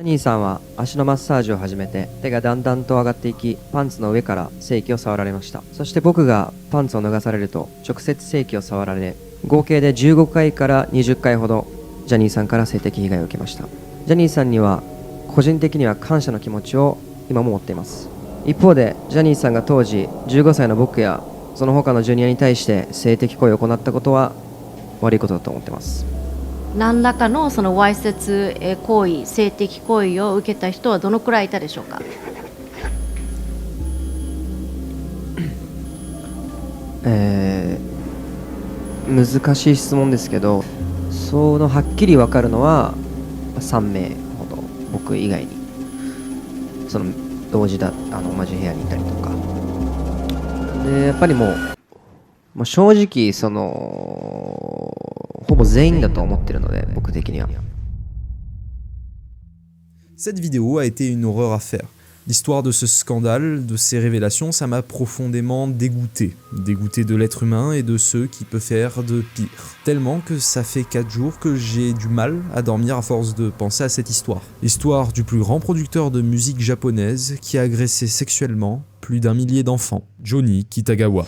兄さんは足のマッサージを始めて、手がだんだんと上がっていき、パンツの上から性器を触られました。そして僕がパンツを脱がされると、直接性器を触られ、合計で15回から20回ほどジャニーさんから性的被害を受けました。ジャニーさんには個人的には感謝の気持ちを今も持っています。一方でジャニーさんが当時15歳の僕やその他のジュニアに対して性的行為を行ったことは悪いことだと思っています。何らかのそのわいせつ行為、性的行為を受けた人はどのくらいいたでしょうか。難しい質問ですけど、そのはっきり分かるのは3名ほど、僕以外にその同時だ同じ部屋にいたりとかで、やっぱりもう正直ほぼ全員だと思ってるので、僕的には。Cette vidéo a été une horreur à faire. L'histoire de ce scandale, de ces révélations, ça m'a profondément dégoûté. Dégoûté de l'être humain et de ceux qui peuvent faire de pire. Tellement que ça fait 4 jours que j'ai du mal à dormir à force de penser à cette histoire. L'histoire du plus grand producteur de musique japonaise qui a agressé sexuellement plus d'1 millier d'enfants, Johnny Kitagawa.